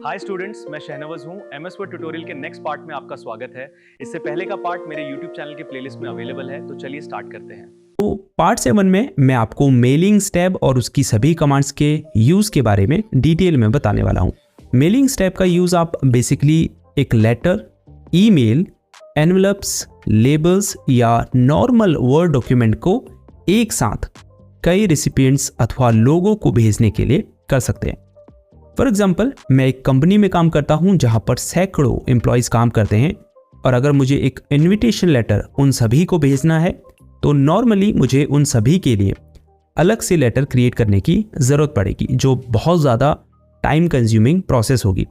Hi students, मैं शहनवाज हूँ। MS word tutorial के नेक्स्ट पार्ट में आपका स्वागत है। इससे पहले का पार्ट मेरे यूट्यूब चैनल के प्लेलिस्ट में अवेलेबल है, तो चलिए स्टार्ट करते हैं। तो पार्ट 7 में मैं आपको मेलिंग्स टैब और उसकी सभी कमांड्स के यूज के बारे में डिटेल में बताने वाला हूँ। मेलिंग्स टैब का यूज आप बेसिकली एक लेटर, ईमेल, एनवेलप्स, लेबल्स या नॉर्मल वर्ड डॉक्यूमेंट को एक साथ कई रेसिपिएंट्स अथवा लोगों को भेजने के लिए कर सकते हैं। फॉर एग्जाम्पल, मैं एक कंपनी में काम करता हूं जहां पर सैकड़ों एम्प्लॉयज काम करते हैं और अगर मुझे एक इनविटेशन लेटर उन सभी को भेजना है तो नॉर्मली मुझे उन सभी के लिए अलग से लेटर क्रिएट करने की ज़रूरत पड़ेगी, जो बहुत ज़्यादा टाइम कंज्यूमिंग प्रोसेस होगी।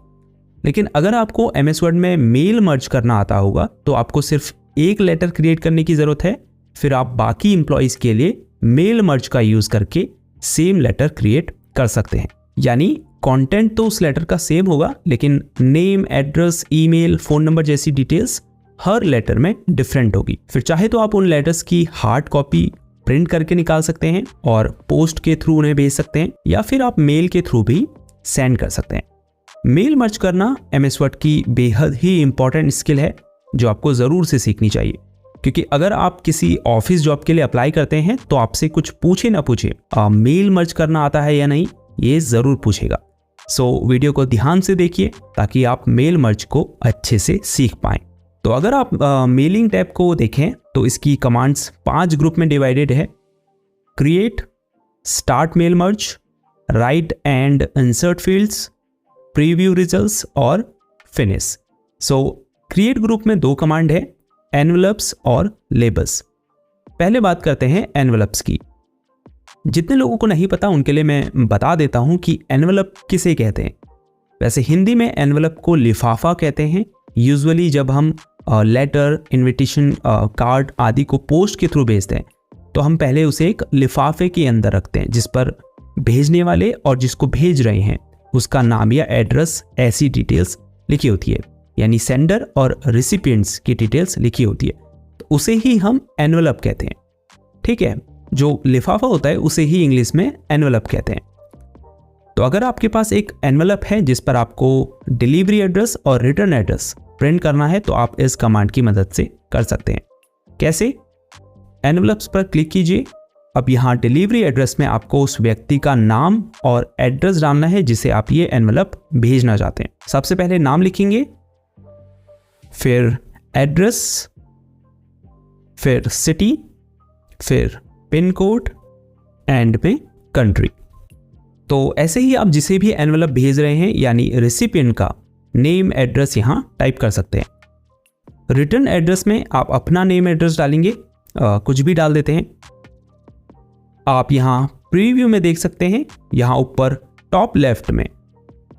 लेकिन अगर आपको एमएस वर्ड में मेल मर्ज करना आता होगा तो आपको सिर्फ एक लेटर क्रिएट करने की ज़रूरत है, फिर आप बाकी एम्प्लॉयज़ के लिए मेल मर्ज का यूज़ करके सेम लेटर क्रिएट कर सकते हैं। यानी कंटेंट तो उस लेटर का सेम होगा, लेकिन name, address, email, phone number जैसी डिटेल्स हर लेटर में डिफरेंट होगी। फिर चाहे तो आप उन लेटर्स की हार्ड कॉपी प्रिंट करके निकाल सकते हैं और पोस्ट के थ्रू उन्हें भेज सकते हैं, या फिर आप मेल के थ्रू भी सेंड कर सकते हैं। मेल मर्ज करना एमएस वर्ड की बेहद ही इंपॉर्टेंट स्किल है जो आपको ज़रूर से सीखनी चाहिए, क्योंकि अगर आप किसी ऑफिस जॉब के लिए अप्लाई करते हैं तो आपसे कुछ पूछे ना पूछे मेल मर्ज करना आता है या नहीं, ये ज़रूर पूछेगा। सो वीडियो को ध्यान से देखिए ताकि आप मेल मर्ज को अच्छे से सीख पाएं। तो अगर आप मेलिंग टैब को देखें तो इसकी कमांड्स 5 ग्रुप में डिवाइडेड है: create, start mail merge, write and insert fields, preview results और फिनिश। सो क्रिएट ग्रुप में 2 कमांड है, एनवेलप्स और लेबल्स। पहले बात करते हैं एनवेलप्स की। जितने लोगों को नहीं पता उनके लिए मैं बता देता हूं कि एनवेलप किसे कहते हैं। वैसे हिंदी में एनवेलप को लिफाफा कहते हैं। यूजुअली जब हम लेटर, इनविटेशन कार्ड आदि को पोस्ट के थ्रू भेजते हैं तो हम पहले उसे एक लिफाफे के अंदर रखते हैं जिस पर भेजने वाले और जिसको भेज रहे हैं उसका नाम या एड्रेस, ऐसी डिटेल्स लिखी होती है, यानी सेंडर और रिसिपिएंट्स की डिटेल्स लिखी होती है, तो उसे ही हम एनवेलप कहते हैं। ठीक है, जो लिफाफा होता है उसे ही इंग्लिश में एनवेलप कहते हैं। तो अगर आपके पास एक एनवेलप है जिस पर आपको डिलीवरी एड्रेस और रिटर्न एड्रेस प्रिंट करना है तो आप इस कमांड की मदद से कर सकते हैं। कैसे? एनवेलप्स पर क्लिक कीजिए। अब यहाँ डिलीवरी एड्रेस में आपको उस व्यक्ति का नाम और एड्रेस डालना है जिसे आप ये एनवेलप भेजना चाहते हैं। सबसे पहले नाम लिखेंगे, फिर एड्रेस, फिर सिटी, फिर पिन कोड, एंड में कंट्री। तो ऐसे ही आप जिसे भी एनवेलप भेज रहे हैं यानी रेसिपिएंट का नेम, एड्रेस यहाँ टाइप कर सकते हैं। रिटर्न एड्रेस में आप अपना नेम, एड्रेस डालेंगे, कुछ भी डाल देते हैं। आप यहाँ प्रीव्यू में देख सकते हैं, यहाँ ऊपर टॉप लेफ्ट में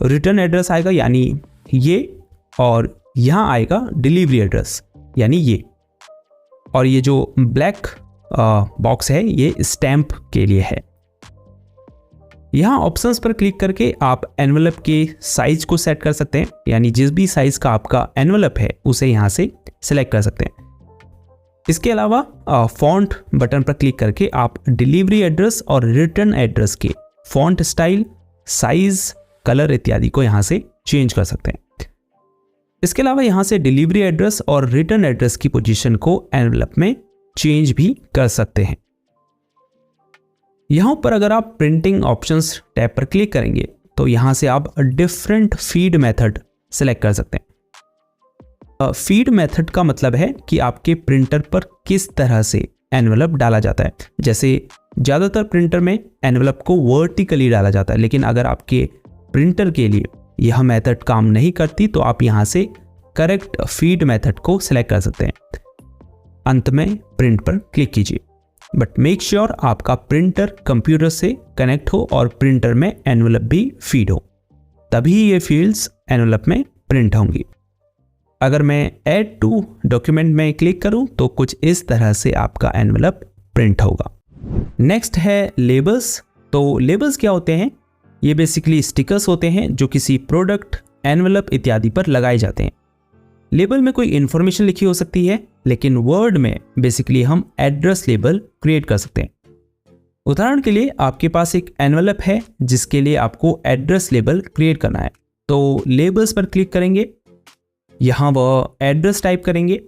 रिटर्न एड्रेस आएगा यानी ये, और यहाँ आएगा डिलीवरी एड्रेस यानी ये, और ये जो ब्लैक बॉक्स है ये स्टैंप के लिए है। यहाँ ऑप्शंस पर क्लिक करके आप एनवेलप के साइज को सेट कर सकते हैं, यानी जिस भी साइज का आपका एनवेलप है उसे यहाँ से सिलेक्ट कर सकते हैं। इसके अलावा फॉन्ट बटन पर क्लिक करके आप डिलीवरी एड्रेस और रिटर्न एड्रेस के फॉन्ट स्टाइल, साइज, कलर इत्यादि को यहाँ से चेंज कर सकते हैं। इसके अलावा यहाँ से डिलीवरी एड्रेस और रिटर्न एड्रेस की पोजीशन को एनवेलप में चेंज भी कर सकते हैं। यहाँ पर अगर आप प्रिंटिंग ऑप्शंस टैब पर क्लिक करेंगे तो यहाँ से आप डिफरेंट फीड मेथड सेलेक्ट कर सकते हैं। फीड मेथड का मतलब है कि आपके प्रिंटर पर किस तरह से एनवेलप डाला जाता है। जैसे ज़्यादातर प्रिंटर में एनवेलप को वर्टिकली डाला जाता है, लेकिन अगर आपके प्रिंटर के लिए यह मेथड काम नहीं करती तो आप यहाँ से करेक्ट फीड मेथड को सिलेक्ट कर सकते हैं। अंत में प्रिंट पर क्लिक कीजिए, बट मेक श्योर आपका प्रिंटर कंप्यूटर से कनेक्ट हो और प्रिंटर में एनवेलप भी फीड हो, तभी ये फील्ड्स एनवेलप में प्रिंट होंगी। अगर मैं ऐड टू डॉक्यूमेंट में क्लिक करूं तो कुछ इस तरह से आपका एनवेलप प्रिंट होगा। नेक्स्ट है लेबल्स। तो लेबल्स क्या होते हैं? ये बेसिकली स्टिकर्स होते हैं जो किसी प्रोडक्ट, एनवेलप इत्यादि पर लगाए जाते हैं। लेबल में कोई इन्फॉर्मेशन लिखी हो सकती है, लेकिन वर्ड में बेसिकली हम एड्रेस लेबल क्रिएट कर सकते हैं। उदाहरण के लिए आपके पास एक एनवेलप है जिसके लिए आपको एड्रेस लेबल क्रिएट करना है, तो लेबल्स पर क्लिक करेंगे, यहाँ वह एड्रेस टाइप करेंगे।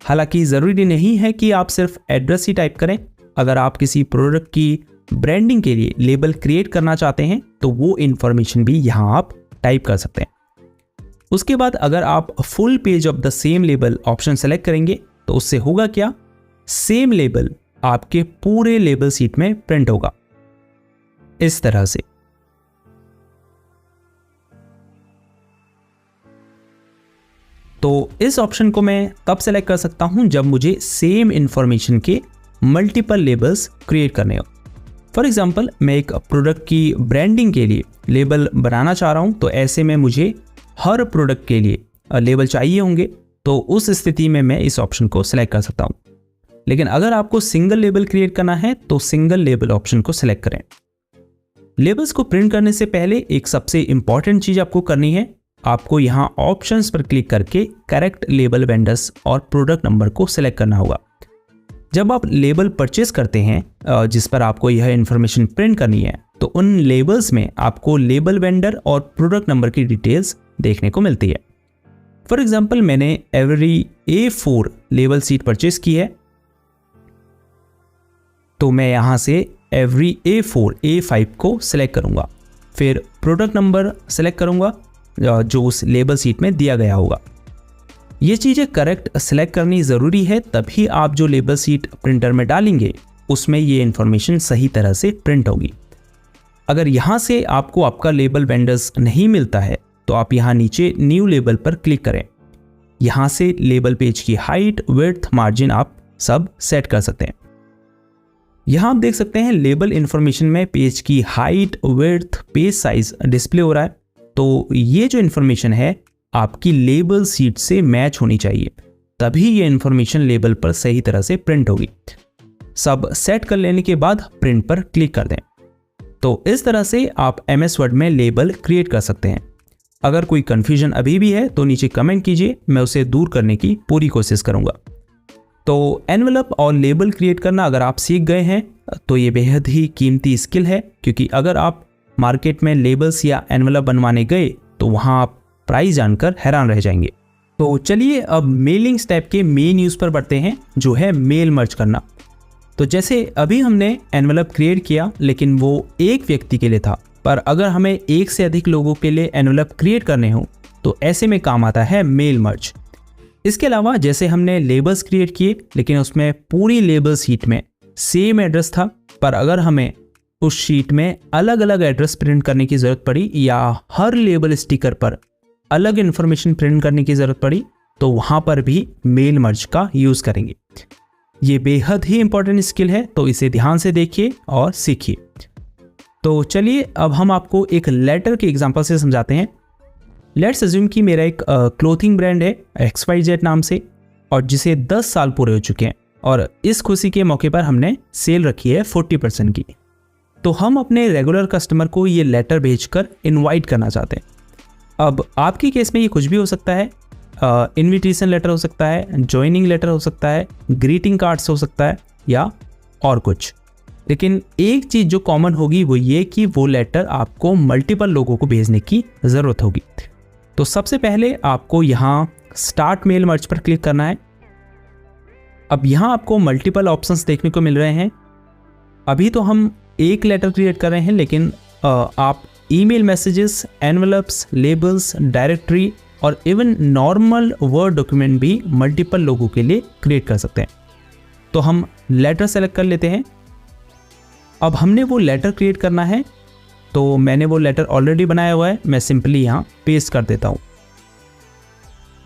हालांकि ज़रूरी नहीं है कि आप सिर्फ एड्रेस ही टाइप करें। अगर आप किसी प्रोडक्ट की ब्रांडिंग के लिए लेबल क्रिएट करना चाहते हैं तो वो इन्फॉर्मेशन भी यहाँ आप टाइप कर सकते हैं। उसके बाद अगर आप full page of the same label option select करेंगे तो उससे होगा क्या, सेम लेबल आपके पूरे लेबल शीट में प्रिंट होगा इस तरह से। तो इस ऑप्शन को मैं तब सेलेक्ट कर सकता हूं जब मुझे सेम इंफॉर्मेशन के मल्टीपल लेबल्स क्रिएट करने हो। फॉर एग्जांपल, मैं एक प्रोडक्ट की ब्रांडिंग के लिए लेबल बनाना चाह रहा हूं, तो ऐसे में मुझे हर प्रोडक्ट के लिए लेबल चाहिए होंगे, तो उस स्थिति में मैं इस ऑप्शन को सिलेक्ट कर सकता हूं। लेकिन अगर आपको सिंगल लेबल क्रिएट करना है तो सिंगल लेबल ऑप्शन को सिलेक्ट करें। लेबल्स को प्रिंट करने से पहले एक सबसे इंपॉर्टेंट चीज आपको करनी है, आपको यहाँ ऑप्शंस पर क्लिक करके करेक्ट लेबल वेंडर्स और प्रोडक्ट नंबर को सिलेक्ट करना होगा। जब आप लेबल परचेस करते हैं जिस पर आपको यह इंफॉर्मेशन प्रिंट करनी है, तो उन लेबल्स में आपको लेबल वेंडर और प्रोडक्ट नंबर की डिटेल्स देखने को मिलती है। फॉर एग्जांपल, मैंने every A4 label sheet purchase की है, तो मैं यहाँ से एवरी A4 A5 को सिलेक्ट करूँगा, फिर प्रोडक्ट नंबर सेलेक्ट करूँगा जो उस लेबल शीट में दिया गया होगा। ये चीज़ें करेक्ट सेलेक्ट करनी ज़रूरी है, तभी आप जो लेबल शीट प्रिंटर में डालेंगे उसमें ये इन्फॉर्मेशन सही तरह से प्रिंट होगी। अगर यहाँ से आपको आपका लेबल वेंडर्स नहीं मिलता है तो आप यहाँ नीचे न्यू लेबल पर क्लिक करें। यहाँ से लेबल पेज की हाइट, विड्थ, मार्जिन आप सब सेट कर सकते हैं। यहाँ आप देख सकते हैं लेबल इन्फॉर्मेशन में पेज की height, width, page size display हो रहा है। तो ये जो इन्फॉर्मेशन है आपकी लेबल शीट से मैच होनी चाहिए, तभी ये इन्फॉर्मेशन लेबल पर सही तरह से प्रिंट होगी। सब सेट कर लेने के बाद प्रिंट पर क्लिक कर दें। तो इस तरह से आप MS वर्ड में लेबल क्रिएट कर सकते हैं। अगर कोई कंफ्यूजन अभी भी है तो नीचे कमेंट कीजिए, मैं उसे दूर करने की पूरी कोशिश करूंगा। तो एनवेलप और लेबल क्रिएट करना अगर आप सीख गए हैं तो ये बेहद ही कीमती स्किल है, क्योंकि अगर आप मार्केट में लेबल्स या एनवेलप बनवाने गए तो वहाँ आप प्राइस जानकर हैरान रह जाएंगे। तो चलिए अब मेलिंग स्टेप के मेन यूज़ पर बढ़ते हैं, जो है मेल मर्ज करना। तो जैसे अभी हमने एनवेलप क्रिएट किया, लेकिन वो एक व्यक्ति के लिए था, पर अगर हमें एक से अधिक लोगों के लिए एनवेलप क्रिएट करने हो तो ऐसे में काम आता है मेल मर्ज। इसके अलावा जैसे हमने लेबल्स क्रिएट किए, लेकिन उसमें पूरी लेबल शीट में सेम एड्रेस था, पर अगर हमें उस शीट में अलग अलग एड्रेस प्रिंट करने की ज़रूरत पड़ी या हर लेबल स्टिकर पर अलग इन्फॉर्मेशन प्रिंट करने की ज़रूरत पड़ी, तो वहाँ पर भी मेल मर्ज का यूज़ करेंगे। ये बेहद ही इंपॉर्टेंट स्किल है, तो इसे ध्यान से देखिए और सीखिए। तो चलिए अब हम आपको एक लेटर के एग्जांपल से समझाते हैं। लेट्स अज्यूम कि मेरा एक क्लोथिंग ब्रांड है XYZ नाम से, और जिसे 10 साल पूरे हो चुके हैं, और इस खुशी के मौके पर हमने सेल रखी है 40% की। तो हम अपने रेगुलर कस्टमर को ये लेटर भेजकर इनवाइट करना चाहते हैं। अब आपके केस में ये कुछ भी हो सकता है, इनविटेशन लेटर हो सकता है, ज्वाइनिंग लेटर हो सकता है, ग्रीटिंग कार्ड्स हो सकता है, या और कुछ। लेकिन एक चीज़ जो कॉमन होगी वो ये कि वो लेटर आपको मल्टीपल लोगों को भेजने की ज़रूरत होगी। तो सबसे पहले आपको यहाँ स्टार्ट मेल मर्ज पर क्लिक करना है। अब यहाँ आपको मल्टीपल ऑप्शंस देखने को मिल रहे हैं। अभी तो हम एक लेटर क्रिएट कर रहे हैं, लेकिन आप email messages, envelopes, labels, directory और इवन नॉर्मल वर्ड डॉक्यूमेंट भी मल्टीपल लोगों के लिए क्रिएट कर सकते हैं। तो हम लेटर सेलेक्ट कर लेते हैं। अब हमने वो लेटर क्रिएट करना है, तो मैंने वो लेटर ऑलरेडी बनाया हुआ है, मैं सिंपली यहाँ पेस्ट कर देता हूँ।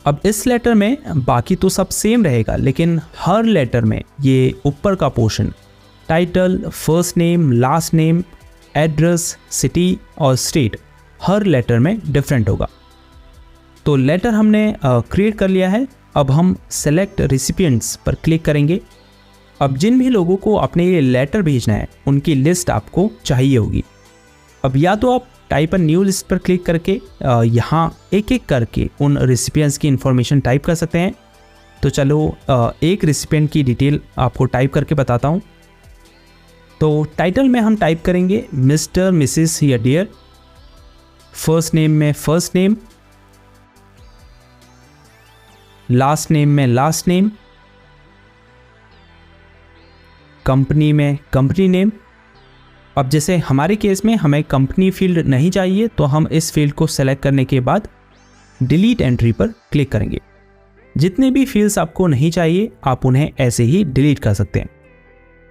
अब इस लेटर में बाकी तो सब सेम रहेगा, लेकिन हर लेटर में ये ऊपर का portion, title, first name, last name, address, city और स्टेट, हर लेटर में डिफरेंट होगा। तो लेटर हमने क्रिएट कर लिया है। अब हम सेलेक्ट रेसिपिएंट्स पर क्लिक करेंगे। अब जिन भी लोगों को अपने ये लेटर भेजना है उनकी लिस्ट आपको चाहिए होगी। अब या तो आप टाइप अ न्यू लिस्ट पर क्लिक करके यहाँ एक एक करके उन रेसिपिएंट्स की इन्फॉर्मेशन टाइप कर सकते हैं। तो चलो एक रेसिपिएंट की डिटेल आपको टाइप करके बताता हूँ। तो टाइटल में हम टाइप करेंगे मिस्टर, मिसिस या डियर। फर्स्ट नेम में फर्स्ट नेम, लास्ट नेम में लास्ट नेम, कंपनी में कंपनी नेम। अब जैसे हमारे केस में हमें कंपनी फील्ड नहीं चाहिए तो हम इस फील्ड को सेलेक्ट करने के बाद डिलीट एंट्री पर क्लिक करेंगे। जितने भी फील्ड्स आपको नहीं चाहिए आप उन्हें ऐसे ही डिलीट कर सकते हैं।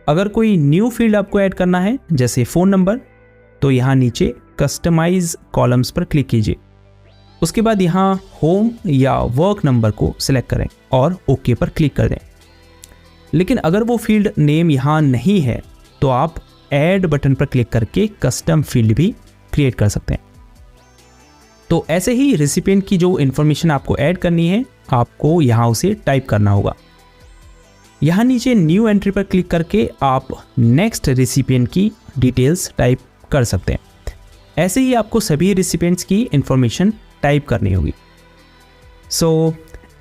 अगर कोई न्यू फील्ड आपको ऐड करना है जैसे फ़ोन नंबर, तो यहाँ नीचे कस्टमाइज कॉलम्स पर क्लिक कीजिए। उसके बाद यहाँ होम या वर्क नंबर को सिलेक्ट करें और ओके पर क्लिक कर दें। लेकिन अगर वो फील्ड नेम यहाँ नहीं है तो आप ऐड बटन पर क्लिक करके कस्टम फील्ड भी क्रिएट कर सकते हैं। तो ऐसे ही रेसिपिएंट की जो इन्फॉर्मेशन आपको ऐड करनी है आपको यहाँ उसे टाइप करना होगा। यहाँ नीचे न्यू एंट्री पर क्लिक करके आप नेक्स्ट रेसिपिएंट की डिटेल्स टाइप कर सकते हैं। ऐसे ही आपको सभी रेसिपिएंट्स की इन्फॉर्मेशन टाइप करनी होगी। सो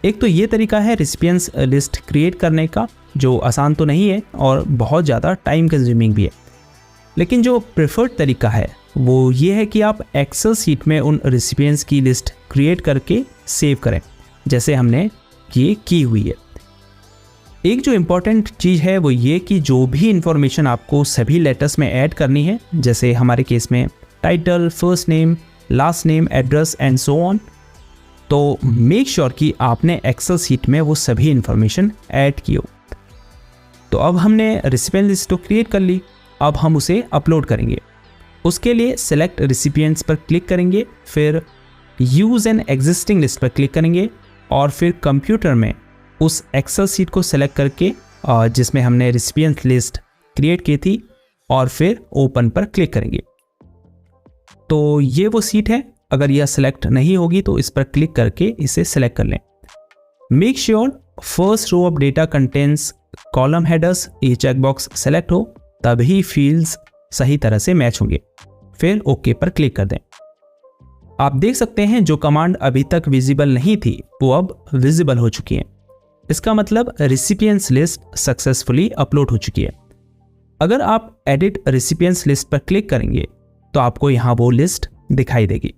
एक तो ये तरीका है रेसिपिएंट्स लिस्ट क्रिएट करने का, जो आसान तो नहीं है और बहुत ज़्यादा टाइम कंज्यूमिंग भी है। लेकिन जो प्रेफर्ड तरीका है वो ये है कि आप एक्सेल शीट में उन रेसिपिएंट्स की लिस्ट क्रिएट करके सेव करें, जैसे हमने ये की हुई है। एक जो इम्पॉर्टेंट चीज़ है वो ये कि जो भी इंफॉर्मेशन आपको सभी लेटर्स में ऐड करनी है, जैसे हमारे केस में title, first name, last name, address and so on, तो मेक श्योर कि आपने एक्सेल शीट में वो सभी इंफॉर्मेशन ऐड की हो। तो अब हमने रेसिपिएंट लिस्ट तो क्रिएट कर ली, अब हम उसे अपलोड करेंगे। उसके लिए सेलेक्ट रेसिपिएंट्स पर क्लिक करेंगे, फिर यूज़ एन एग्जिस्टिंग लिस्ट पर क्लिक करेंगे और फिर कंप्यूटर में उस एक्सेल शीट को सेलेक्ट करके जिसमें हमने रेसिपिएंट लिस्ट क्रिएट की थी और फिर ओपन पर क्लिक करेंगे। तो ये वो सीट है, अगर यह सेलेक्ट नहीं होगी तो इस पर क्लिक करके इसे सेलेक्ट कर लें। Make sure first row of data contents column headers, ये चेकबॉक्स सेलेक्ट हो, तभी फील्ड्स सही तरह से मैच होंगे। फिर ओके पर क्लिक कर दें। आप देख सकते हैं जो कमांड अभी तक विजिबल नहीं थी वो अब विजिबल हो चुकी है। इसका मतलब रेसिपिएंट्स लिस्ट सक्सेसफुली अपलोड हो चुकी है। अगर आप एडिट रेसिपिएंट्स लिस्ट पर क्लिक करेंगे तो आपको यहाँ वो लिस्ट दिखाई देगी।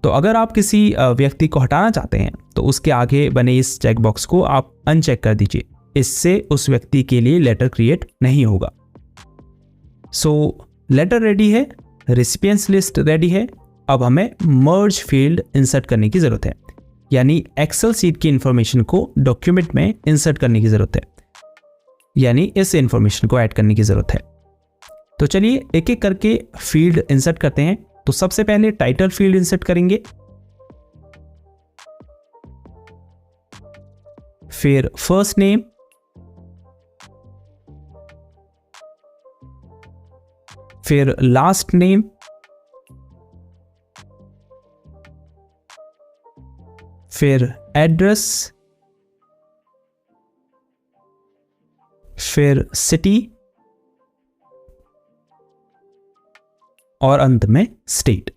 तो अगर आप किसी व्यक्ति को हटाना चाहते हैं तो उसके आगे बने इस चेकबॉक्स को आप अनचेक कर दीजिए, इससे उस व्यक्ति के लिए लेटर क्रिएट नहीं होगा। सो लेटर रेडी है, रेसिपिएंट्स लिस्ट रेडी है। अब हमें मर्ज फील्ड इंसर्ट करने की ज़रूरत है, यानी एक्सेल शीट की इंफॉर्मेशन को डॉक्यूमेंट में इंसर्ट करने की ज़रूरत है, यानी इस इंफॉर्मेशन को ऐड करने की ज़रूरत है। तो चलिए एक एक करके फील्ड इंसर्ट करते हैं। तो सबसे पहले टाइटल फील्ड इंसर्ट करेंगे, फिर फर्स्ट नेम, फिर लास्ट नेम, फिर एड्रेस, फिर सिटी और अंत में स्टेट।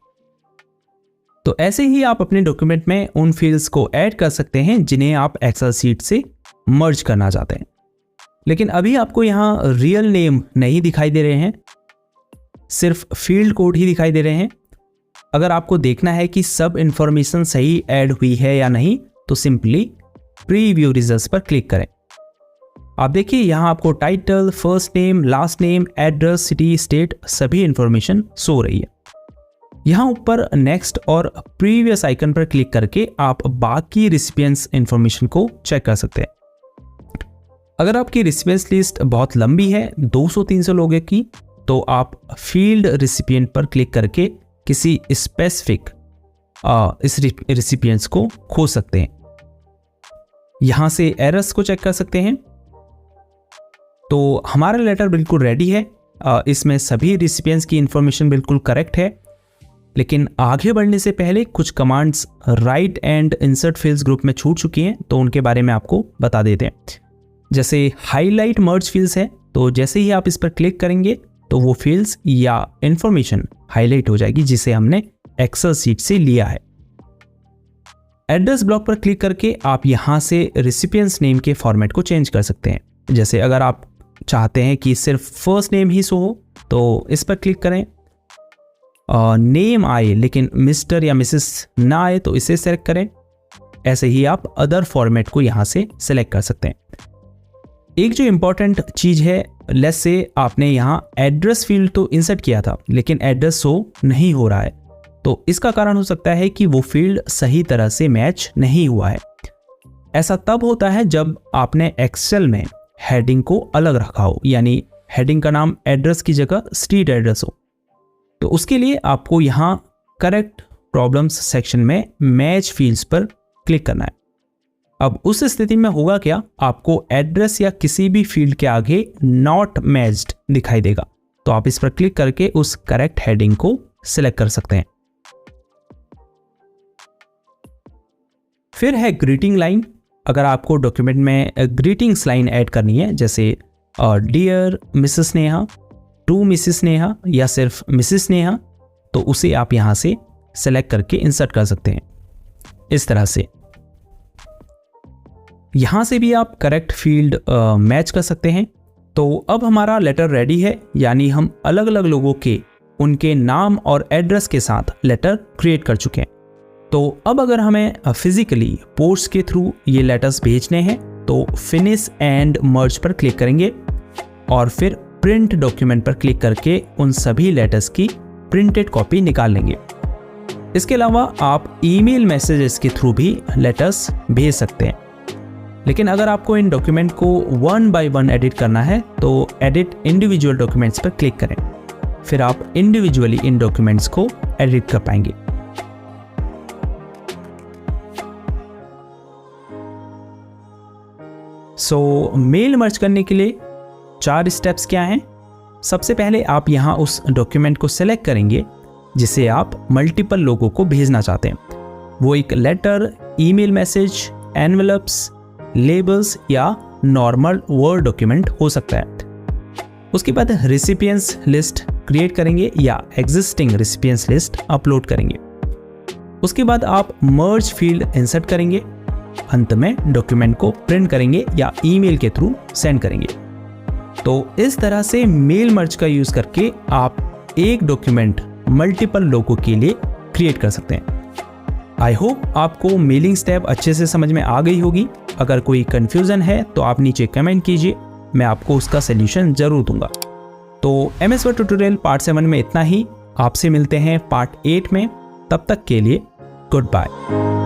तो ऐसे ही आप अपने डॉक्यूमेंट में उन फील्ड्स को ऐड कर सकते हैं जिन्हें आप एक्सेल शीट से मर्ज करना चाहते हैं। लेकिन अभी आपको यहाँ रियल नेम नहीं दिखाई दे रहे हैं, सिर्फ फील्ड कोड ही दिखाई दे रहे हैं। अगर आपको देखना है कि सब इंफॉर्मेशन सही ऐड हुई है या नहीं तो सिंपली प्रीव्यू रिजल्ट्स पर क्लिक करें। आप देखिए यहाँ आपको title, first name, last name, address, city, state सभी इंफॉर्मेशन शो रही है। यहाँ ऊपर नेक्स्ट और प्रीवियस आइकन पर क्लिक करके आप बाकी रेसिपिएंट्स इंफॉर्मेशन को चेक कर सकते हैं। अगर आपकी रेसिपिएंट्स लिस्ट बहुत लंबी है, 200-300 लोगों की, तो आप फील्ड रेसिपिएंट पर क्लिक करके किसी स्पेसिफिक इस रेसिपिएंट्स को खोज सकते हैं। यहाँ से एरर्स को चेक कर सकते हैं। तो हमारा लेटर बिल्कुल रेडी है, इसमें सभी रेसिपिएंट्स की इंफॉर्मेशन बिल्कुल करेक्ट है। लेकिन आगे बढ़ने से पहले कुछ commands right and insert fields group में छूट चुकी हैं, तो उनके बारे में आपको बता देते हैं। जैसे हाईलाइट मर्ज फील्ड्स है, तो जैसे ही आप इस पर क्लिक करेंगे तो वो फील्ड्स या इंफॉर्मेशन हाईलाइट हो जाएगी जिसे हमने एक्सेल शीट से लिया है। एड्रेस ब्लॉक पर क्लिक करके आप यहाँ से रेसिपिएंट्स नेम के फॉर्मेट को चेंज कर सकते हैं। जैसे अगर आप चाहते हैं कि सिर्फ फर्स्ट नेम ही शो हो तो इस पर क्लिक करें, नेम आए लेकिन मिस्टर या मिसेस ना आए तो इसे सेलेक्ट करें। ऐसे ही आप अदर फॉर्मेट को यहाँ से सेलेक्ट कर सकते हैं। एक जो इम्पॉर्टेंट चीज़ है, लेट्स से आपने यहाँ एड्रेस फील्ड तो इंसर्ट किया था लेकिन एड्रेस शो नहीं हो रहा है, तो इसका कारण हो सकता है कि वो फील्ड सही तरह से मैच नहीं हुआ है। ऐसा तब होता है जब आपने एक्सेल में हेडिंग को अलग रखा हो, यानी हेडिंग का नाम एड्रेस की जगह स्ट्रीट एड्रेस हो। तो उसके लिए आपको यहाँ करेक्ट प्रॉब्लम्स सेक्शन में मैच फील्ड्स पर क्लिक करना है। अब उस स्थिति में होगा क्या, आपको एड्रेस या किसी भी फील्ड के आगे नॉट मैच्ड दिखाई देगा, तो आप इस पर क्लिक करके उस करेक्ट हेडिंग को सिलेक्ट कर सकते हैं। फिर है ग्रीटिंग लाइन। अगर आपको डॉक्यूमेंट में ग्रीटिंग्स लाइन ऐड करनी है, जैसे dear Mrs Neha, to Mrs Neha या सिर्फ मिसेस नेहा, तो उसे आप यहाँ से सेलेक्ट करके इंसर्ट कर सकते हैं इस तरह से। यहाँ से भी आप करेक्ट फील्ड मैच कर सकते हैं। तो अब हमारा लेटर रेडी है, यानी हम अलग अलग लोगों के उनके नाम और एड्रेस के साथ लेटर क्रिएट कर चुके हैं। तो अब अगर हमें फिजिकली पोस्ट के थ्रू ये लेटर्स भेजने हैं तो फिनिश एंड मर्ज पर क्लिक करेंगे और फिर प्रिंट डॉक्यूमेंट पर क्लिक करके उन सभी लेटर्स की प्रिंटेड कॉपी निकाल लेंगे। इसके अलावा आप ईमेल मैसेजेस के थ्रू भी लेटर्स भेज सकते हैं। लेकिन अगर आपको इन डॉक्यूमेंट को 1 by 1 एडिट करना है तो एडिट इंडिविजुअल डॉक्यूमेंट्स पर क्लिक करें, फिर आप इंडिविजुअली इन डॉक्यूमेंट्स को एडिट कर पाएंगे। मेल मर्ज करने के लिए 4 स्टेप्स क्या हैं। सबसे पहले आप यहाँ उस डॉक्यूमेंट को सेलेक्ट करेंगे जिसे आप मल्टीपल लोगों को भेजना चाहते हैं। वो एक letter, email message, envelopes, labels या नॉर्मल वर्ड डॉक्यूमेंट हो सकता है। उसके बाद रेसिपिएंट्स लिस्ट क्रिएट करेंगे या एग्जिस्टिंग रेसिपिएंट्स लिस्ट अपलोड करेंगे। उसके बाद आप मर्ज फील्ड इंसर्ट करेंगे। अंत में डॉक्यूमेंट को प्रिंट करेंगे या ईमेल के थ्रू सेंड करेंगे। तो इस तरह से मेल मर्ज का यूज करके आप एक डॉक्यूमेंट मल्टीपल लोगों के लिए क्रिएट कर सकते हैं। आई होप आपको मेलिंग स्टेप अच्छे से समझ में आ गई होगी। अगर कोई कंफ्यूजन है तो आप नीचे कमेंट कीजिए, मैं आपको उसका सलूशन जरूर दूंगा। तो MS Word ट्यूटोरियल पार्ट 7 में इतना ही। आपसे मिलते हैं पार्ट 8 में। तब तक के लिए गुड बाय।